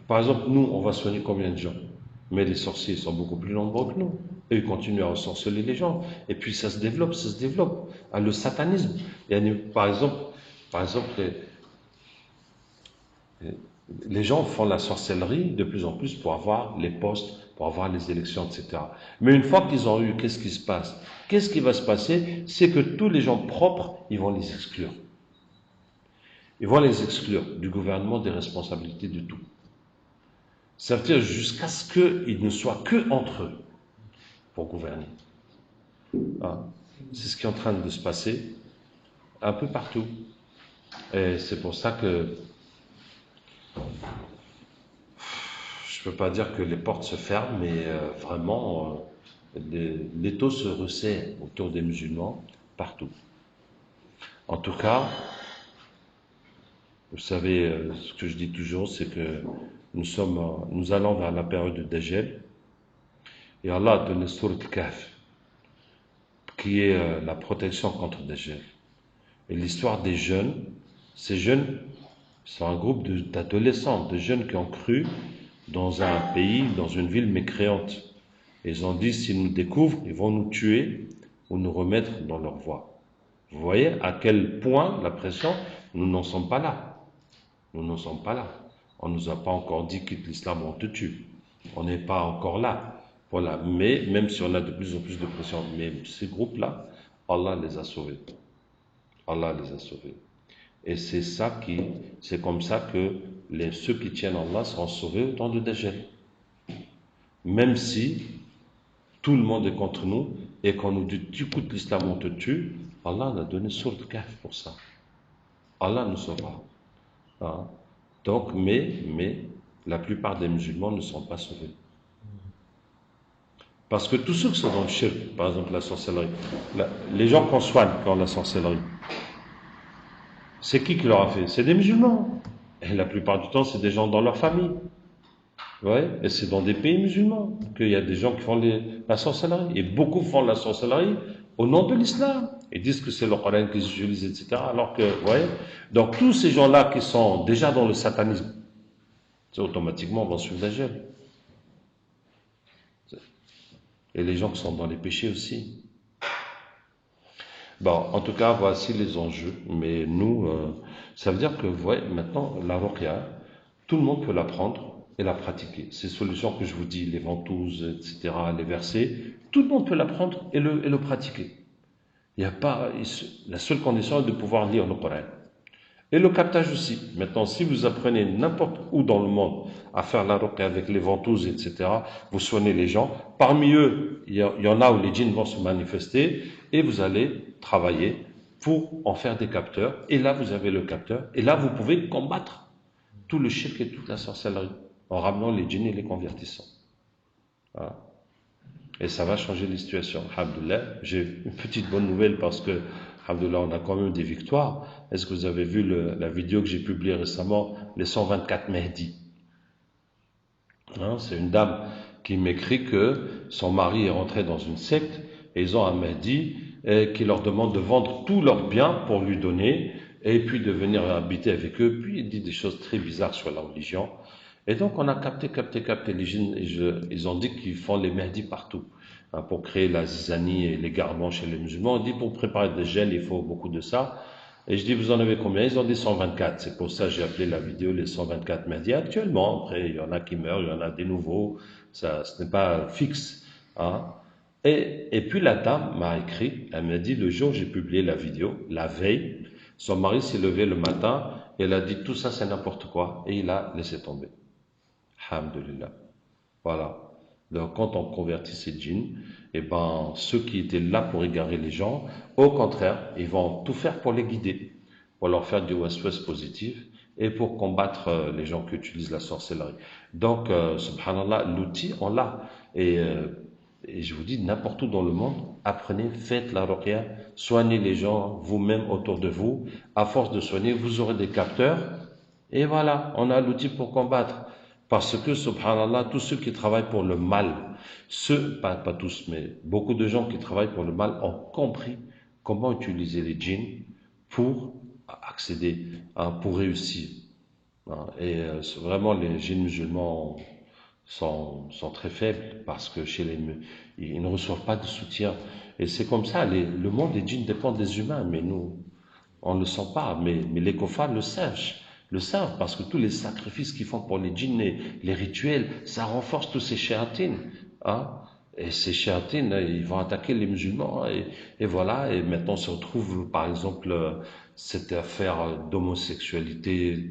par exemple, nous, on va soigner combien de gens? Mais les sorciers sont beaucoup plus nombreux que nous. Et ils continuent à ensorceler les gens. Et puis ça se développe, ça se développe. Ah, le satanisme. Par exemple, les gens font la sorcellerie de plus en plus pour avoir les postes, pour avoir les élections, etc. Mais une fois qu'ils ont eu, qu'est-ce qui se passe? Qu'est-ce qui va se passer? C'est que tous les gens propres, ils vont les exclure. Ils vont les exclure du gouvernement, des responsabilités, de tout. Ça veut dire jusqu'à ce qu'ils ne soient que entre eux pour gouverner. Ah, c'est ce qui est en train de se passer un peu partout. Et c'est pour ça que je ne peux pas dire que les portes se ferment, mais vraiment, l'étau se resserre autour des musulmans partout. En tout cas, vous savez, ce que je dis toujours, c'est que nous allons vers la période de Dajjal, et Allah a donné Surat Al-Kahf, qui est la protection contre Dajjal. Et l'histoire des jeunes, ces jeunes sont un groupe d'adolescents, de jeunes qui ont cru dans un pays, dans une ville mécréante. Et ils ont dit, s'ils nous découvrent, ils vont nous tuer ou nous remettre dans leur voie. Vous voyez à quel point la pression, nous n'en sommes pas là. Nous n'en sommes pas là. On ne nous a pas encore dit quitte l'islam, on te tue. On n'est pas encore là. Voilà. Mais même si on a de plus en plus de pression, mais ces groupes-là, Allah les a sauvés. Allah les a sauvés. Et c'est comme ça que ceux qui tiennent Allah seront sauvés au temps de Dajjal. Même si tout le monde est contre nous et qu'on nous dit tu écoutes l'islam, on te tue, Allah a donné Sourate Al-Kahf pour ça. Allah nous sauvera. Hein? Donc, mais la plupart des musulmans ne sont pas sauvés. Parce que tous ceux qui sont dans le shirk, par exemple la sorcellerie, les gens qu'on soigne quand la sorcellerie, c'est qui leur a fait? C'est des musulmans. Et la plupart du temps, c'est des gens dans leur famille. Ouais, et c'est dans des pays musulmans qu'il y a des gens qui font la sorcellerie. Et beaucoup font la sorcellerie au nom de l'islam. Ils disent que c'est le Coran qu'ils utilisent, etc. Alors que, vous voyez, donc tous ces gens-là qui sont déjà dans le satanisme, c'est automatiquement vont suivre Dajjal. Et les gens qui sont dans les péchés aussi. Bon, en tout cas, voici les enjeux. Mais nous, ça veut dire que, vous voyez, maintenant, la ruqya, tout le monde peut l'apprendre et la pratiquer. Ces solutions que je vous dis, les ventouses, etc., les versets, tout le monde peut l'apprendre et le pratiquer. Il n'y a pas, la seule condition est de pouvoir lire le Coran. Et le captage aussi. Maintenant, si vous apprenez n'importe où dans le monde à faire la ruqya avec les ventouses, etc., vous soignez les gens. Parmi eux, il y en a où les djinns vont se manifester et vous allez travailler pour en faire des capteurs. Et là, vous avez le capteur. Et là, vous pouvez combattre tout le shirk et toute la sorcellerie en ramenant les djinns et les convertissant. Voilà. Et ça va changer les situations. Alhamdoulilah. J'ai une petite bonne nouvelle parce que, alhamdoulilah, on a quand même des victoires. Est-ce que vous avez vu la vidéo que j'ai publiée récemment, les 124 Mehdi? Hein, c'est une dame qui m'écrit que son mari est rentré dans une secte et ils ont un Mahdi qui leur demande de vendre tous leurs biens pour lui donner et puis de venir habiter avec eux. Puis il dit des choses très bizarres sur la religion. Et donc on a capté les jeunes. Ils ont dit qu'ils font les Mahdi partout hein, pour créer la zizanie et l'égarement chez les musulmans. On dit pour préparer des gels, il faut beaucoup de ça. Et je dis, vous en avez combien? Ils ont dit 124. C'est pour ça que j'ai appelé la vidéo les 124 Mahdi. Actuellement, après, il y en a qui meurent, il y en a des nouveaux. Ça, ce n'est pas fixe. Hein. Et puis la dame m'a écrit, elle m'a dit, le jour où j'ai publié la vidéo, la veille, son mari s'est levé le matin et elle a dit, tout ça c'est n'importe quoi. Et il a laissé tomber. Alhamdulillah. Voilà. Donc, quand on convertit ces djinns, eh ben, ceux qui étaient là pour égarer les gens, au contraire, ils vont tout faire pour les guider, pour leur faire du waswas positif et pour combattre les gens qui utilisent la sorcellerie. Donc, subhanallah, l'outil, on l'a. Et je vous dis, n'importe où dans le monde, apprenez, faites la ruqya, soignez les gens vous-même autour de vous. À force de soigner, vous aurez des capteurs. Et voilà, on a l'outil pour combattre. Parce que, subhanallah, tous ceux qui travaillent pour le mal, pas tous, mais beaucoup de gens qui travaillent pour le mal ont compris comment utiliser les djinns pour accéder, hein, pour réussir. Hein. Et vraiment, les djinns musulmans sont très faibles parce que ils ne reçoivent pas de soutien. Et c'est comme ça, le monde des djinns dépend des humains, mais nous, on ne le sent pas, mais les kofars le savent, parce que tous les sacrifices qu'ils font pour les djinns, les rituels, ça renforce tous ces shéatines. Hein. Et ces shéatines, ils vont attaquer les musulmans. Et voilà, et maintenant on se retrouve, par exemple, cette affaire d'homosexualité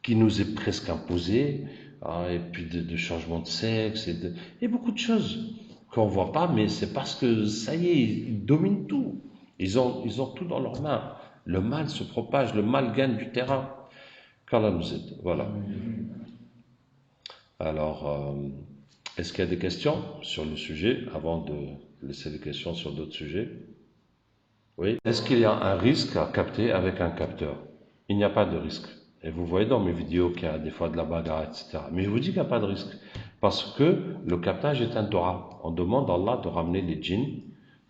qui nous est presque imposée, hein, et puis de changement de sexe, et beaucoup de choses qu'on ne voit pas, mais c'est parce que ça y est, ils dominent tout. Ils ont tout dans leurs mains. Le mal se propage, le mal gagne du terrain. Qu'Allah nous aide. Voilà. Alors, est-ce qu'il y a des questions sur le sujet avant de laisser les questions sur d'autres sujets? Oui. Est-ce qu'il y a un risque à capter avec un capteur? Il n'y a pas de risque. Et vous voyez dans mes vidéos qu'il y a des fois de la bagarre, etc. Mais je vous dis qu'il n'y a pas de risque. Parce que le captage est un dua. On demande à Allah de ramener les djinns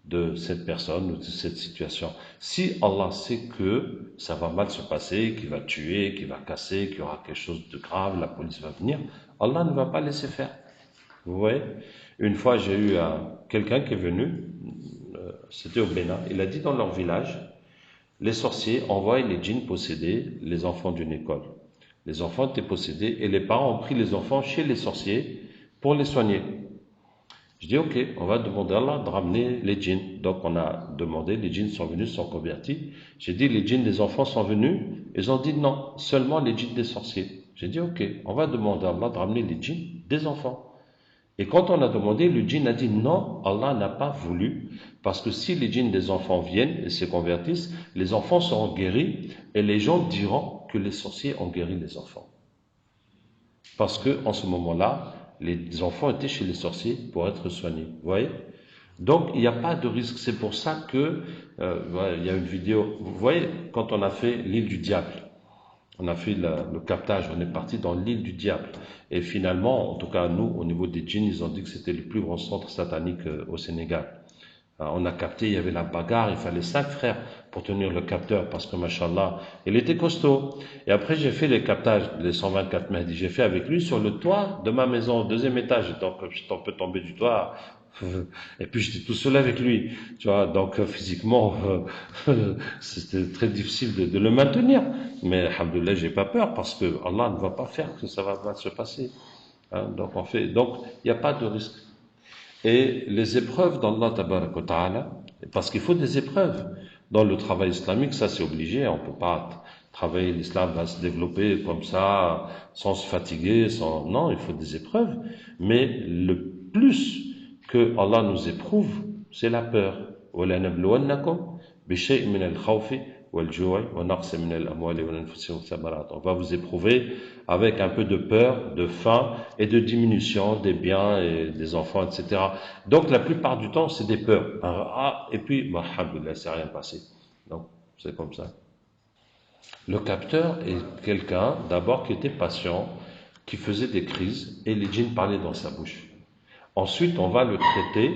de cette personne ou de cette situation. Si Allah sait que ça va mal se passer, qu'il va tuer, qu'il va casser, qu'il y aura quelque chose de grave, la police va venir, Allah ne va pas laisser faire. Vous voyez? Une fois, j'ai eu quelqu'un qui est venu, c'était au Bénin, il a dit dans leur village, les sorciers envoient les djinns posséder les enfants d'une école. Les enfants étaient possédés et les parents ont pris les enfants chez les sorciers pour les soigner. Je dis, ok, on va demander à Allah de ramener les djinns. Donc on a demandé, les djinns sont venus, sont convertis. J'ai dit, les djinns des enfants sont venus. Ils ont dit non, seulement les djinns des sorciers. J'ai dit, ok, on va demander à Allah de ramener les djinns des enfants. Et quand on a demandé, le djinn a dit non, Allah n'a pas voulu, parce que si les djinns des enfants viennent et se convertissent, les enfants seront guéris et les gens diront que les sorciers ont guéri les enfants. Parce que en ce moment-là, les enfants étaient chez les sorciers pour être soignés. Vous voyez? Donc il n'y a pas de risque. C'est pour ça que il y a une vidéo. Vous voyez, quand on a fait l'île du diable, on a fait le captage, on est parti dans l'île du diable. Et finalement, en tout cas nous, au niveau des djinns, ils ont dit que c'était le plus grand centre satanique au Sénégal. On a capté, il y avait la bagarre, il fallait 5 frères pour tenir le capteur, parce que, machallah, il était costaud. Et après, j'ai fait les captages, les 124 Mahdi, j'ai fait avec lui sur le toit de ma maison, au 2e étage, donc j'étais un peu tombé du toit, et puis j'étais tout seul avec lui, tu vois, donc physiquement, c'était très difficile de le maintenir. Mais, alhamdoulilah, j'ai pas peur, parce que Allah ne va pas faire que ça va mal se passer. Hein, donc il n'y a pas de risque. Et les épreuves d'Allah tabaraka wa ta'ala, parce qu'il faut des épreuves dans le travail islamique, ça c'est obligé, on ne peut pas travailler, l'islam va se développer comme ça, sans se fatiguer, non, il faut des épreuves, mais le plus que Allah nous éprouve, c'est la peur. وَلَنَبْلُوَنَّكُمْ بِشَيْءٍ مِنَ الْخَوْفِ وَالْجُوعِ وَنَقْصٍ مِنَ الْأَمْوَالِ وَالْأَنفُسِ وَالثَّمَرَاتِ. On va vous éprouver avec un peu de peur, de faim et de diminution des biens et des enfants, etc. Donc la plupart du temps, c'est des peurs. Et puis, alhamdoulilah, c'est rien passé. Donc, c'est comme ça. Le capteur est quelqu'un, d'abord, qui était patient, qui faisait des crises et les djinns parlaient dans sa bouche. Ensuite, on va le traiter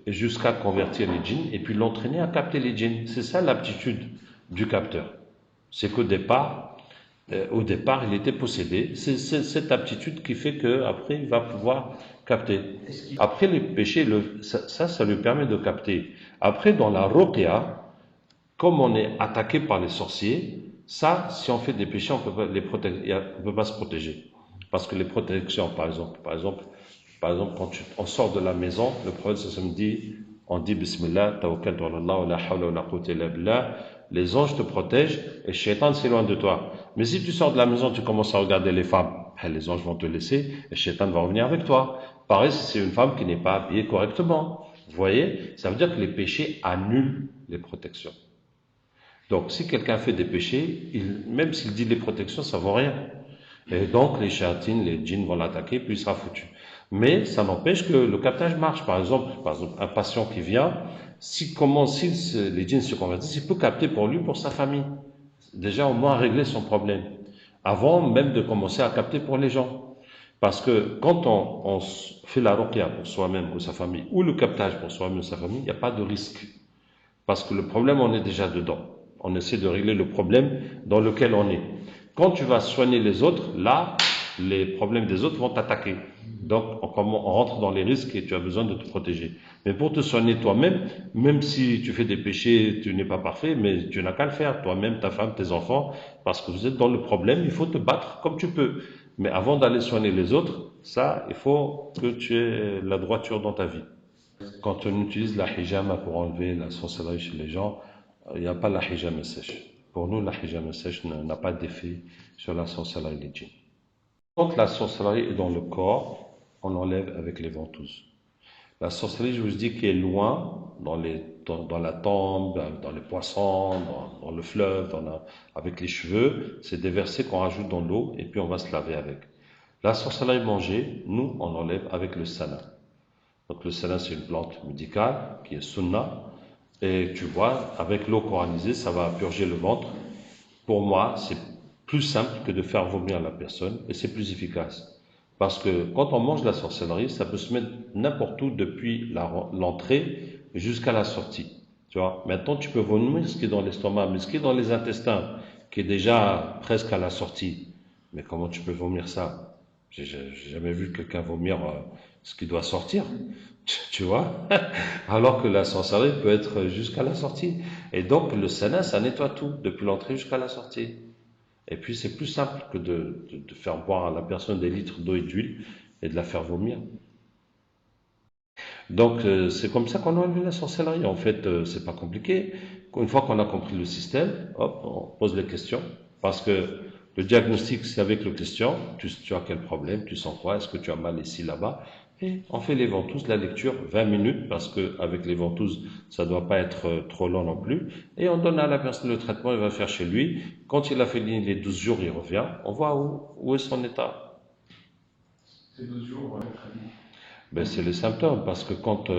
jusqu'à convertir les djinns et puis l'entraîner à capter les djinns. C'est ça l'aptitude du capteur. C'est qu'au départ, il était possédé. C'est cette aptitude qui fait qu'après, il va pouvoir capter. Après, les péchés, ça lui permet de capter. Après, dans la ruqya, comme on est attaqué par les sorciers, ça, si on fait des péchés, on peut pas on peut pas se protéger. Parce que les protections, par exemple, quand on sort de la maison, le prophète ça me dit, on dit Bismillah, tawakkaltu ala Allah, wa la hawla wa la quwwata illa billah. Les anges te protègent et le shaitan s'éloigne de toi. Mais si tu sors de la maison, tu commences à regarder les femmes, les anges vont te laisser et le shaitan va revenir avec toi. Pareil, si c'est une femme qui n'est pas habillée correctement. Vous voyez, ça veut dire que les péchés annulent les protections. Donc, si quelqu'un fait des péchés, même s'il dit les protections, ça vaut rien. Et donc, les chatines, les djinns vont l'attaquer, puis il sera foutu. Mais ça n'empêche que le captage marche. Par exemple, un patient qui vient, si les djinns se convertissent, il peut capter pour lui, pour sa famille. Déjà, au moins régler son problème. Avant même de commencer à capter pour les gens. Parce que quand on fait la ruqya pour soi-même ou sa famille, ou le captage pour soi-même ou sa famille, il n'y a pas de risque. Parce que le problème, on est déjà dedans. On essaie de régler le problème dans lequel on est. Quand tu vas soigner les autres, là, les problèmes des autres vont t'attaquer. Donc, on rentre dans les risques et tu as besoin de te protéger. Mais pour te soigner toi-même, même si tu fais des péchés, tu n'es pas parfait, mais tu n'as qu'à le faire, toi-même, ta femme, tes enfants, parce que vous êtes dans le problème, il faut te battre comme tu peux. Mais avant d'aller soigner les autres, ça, il faut que tu aies la droiture dans ta vie. Quand on utilise la hijama pour enlever la sorcellerie chez les gens, il n'y a pas la hijama sèche. Pour nous, la hijama sèche n'a pas d'effet sur la sorcellerie des djinns. Quand la sorcellerie est dans le corps, on enlève avec les ventouses. La sorcellerie, je vous dis, qui est loin, dans la tombe, dans les poissons, dans le fleuve, avec les cheveux, c'est des versets qu'on rajoute dans l'eau et puis on va se laver avec. La sorcellerie mangée, nous, on enlève avec le sana. Donc le sana, c'est une plante médicale qui est sunna. Et tu vois, avec l'eau coranisée, ça va purger le ventre. Pour moi, c'est plus simple que de faire vomir la personne et c'est plus efficace. Parce que quand on mange la sorcellerie, ça peut se mettre n'importe où depuis l'entrée jusqu'à la sortie. Tu vois, maintenant tu peux vomir ce qui est dans l'estomac, mais ce qui est dans les intestins, qui est déjà presque à la sortie. Mais comment tu peux vomir ça? J'ai jamais vu quelqu'un vomir ce qui doit sortir. Tu vois? Alors que la sorcellerie peut être jusqu'à la sortie. Et donc le sana, ça nettoie tout, depuis l'entrée jusqu'à la sortie. Et puis c'est plus simple que de faire boire à la personne des litres d'eau et d'huile et de la faire vomir. Donc c'est comme ça qu'on a enlevé la sorcellerie. En fait, c'est pas compliqué. Une fois qu'on a compris le système, hop, on pose les questions. Parce que le diagnostic, c'est avec les questions. Tu as quel problème? Tu sens quoi? Est-ce que tu as mal ici, là-bas? Et on fait les ventouses, la lecture, 20 minutes, parce que avec les ventouses, ça doit pas être trop long non plus. Et on donne à la personne le traitement, il va faire chez lui. Quand il a fait les 12 jours, il revient. On voit où est son état. Ces 12 jours, ouais. Ben, c'est les symptômes, parce que quand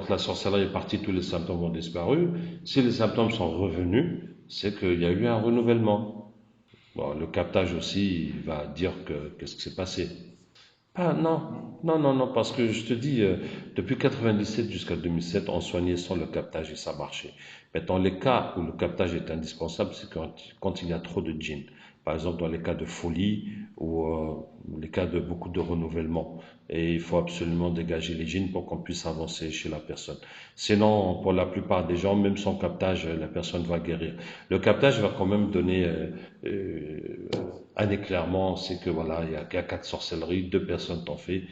la sorcellerie est partie, tous les symptômes ont disparu. Si les symptômes sont revenus, c'est qu'il y a eu un renouvellement. Bon, le captage aussi, il va dire qu'est-ce qui s'est passé. Ah non, non, parce que je te dis, depuis 97 jusqu'à 2007, on soignait sans le captage et ça marchait. Mais dans les cas où le captage est indispensable, c'est quand il y a trop de djinns. Par exemple, dans les cas de folie ou les cas de beaucoup de renouvellement. Et il faut absolument dégager les djinns pour qu'on puisse avancer chez la personne. Sinon, pour la plupart des gens, même sans captage, la personne va guérir. Le captage va quand même donner euh, un éclairement, c'est que voilà, il y a 4 sorcelleries, 2 personnes t'en fait.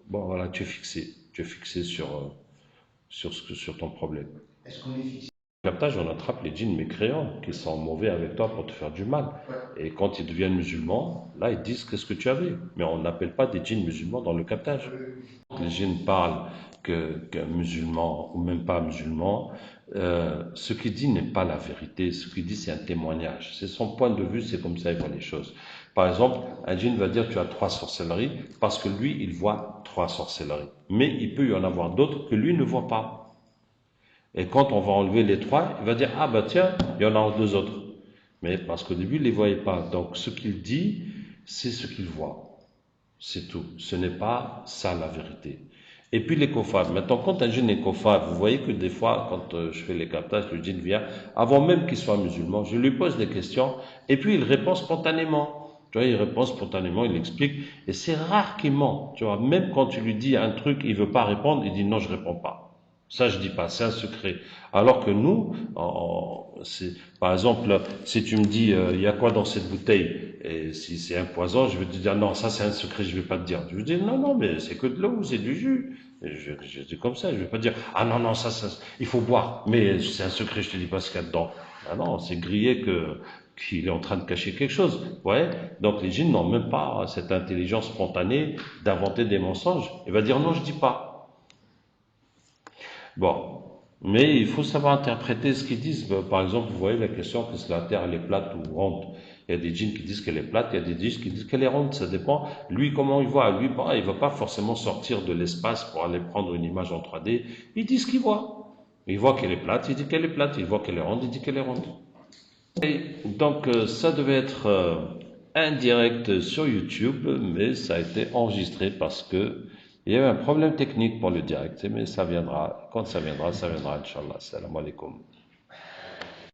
Bon, voilà, tu es fixé sur ton problème. Est-ce qu'on est fixé? Captage, on attrape les djinns mécréants qui sont mauvais avec toi pour te faire du mal. Et quand ils deviennent musulmans, là ils disent qu'est-ce que tu avais. Mais on n'appelle pas des djinns musulmans dans le captage. Les djinns parlent qu'un musulman ou même pas musulman, ce qu'il dit n'est pas la vérité. Ce qu'il dit c'est un témoignage. C'est son point de vue, c'est comme ça il voit les choses. Par exemple, un djinn va dire tu as 3 sorcelleries parce que lui il voit 3 sorcelleries. Mais il peut y en avoir d'autres que lui ne voit pas. Et quand on va enlever les 3, il va dire, ah bah tiens, il y en a 2 autres. Mais parce qu'au début, il ne les voyait pas. Donc ce qu'il dit, c'est ce qu'il voit. C'est tout. Ce n'est pas ça la vérité. Et puis les kofars. Maintenant, quand un djinn est kofar, vous voyez que des fois, quand je fais les captages, le djinn vient, avant même qu'il soit musulman, je lui pose des questions, et puis il répond spontanément. Tu vois, il répond spontanément, il explique, et c'est rare qu'il ment. Tu vois, même quand tu lui dis un truc, il veut pas répondre, il dit non, je réponds pas. Ça, je dis pas, c'est un secret. Alors que nous, par exemple, si tu me dis, il y a quoi dans cette bouteille, et si c'est un poison, je vais te dire, non, ça c'est un secret, je vais pas te dire. Je vais te dire, non, non, mais c'est que de l'eau, c'est du jus. Et je dis comme ça, je vais pas dire, ah non, non, ça, il faut boire, mais c'est un secret, je te dis pas ce qu'il y a dedans. Ah non, c'est grillé qu'il est en train de cacher quelque chose. Ouais. Donc les djinns n'ont même pas cette intelligence spontanée d'inventer des mensonges. Il va dire, non, je dis pas. Bon, mais il faut savoir interpréter ce qu'ils disent. Par exemple, vous voyez la question que la Terre elle est plate ou ronde. Il y a des djinns qui disent qu'elle est plate, il y a des djinns qui disent qu'elle est ronde. Ça dépend. Lui, comment il voit. Lui, bah, il va pas forcément sortir de l'espace pour aller prendre une image en 3D. Il dit ce qu'il voit. Il voit qu'elle est plate, il dit qu'elle est plate. Il voit qu'elle est ronde, il dit qu'elle est ronde. Et donc, ça devait être indirect sur YouTube, mais ça a été enregistré parce que il y avait un problème technique pour le direct. Mais ça viendra. Quand ça viendra, Inch'Allah. Salam alaikum.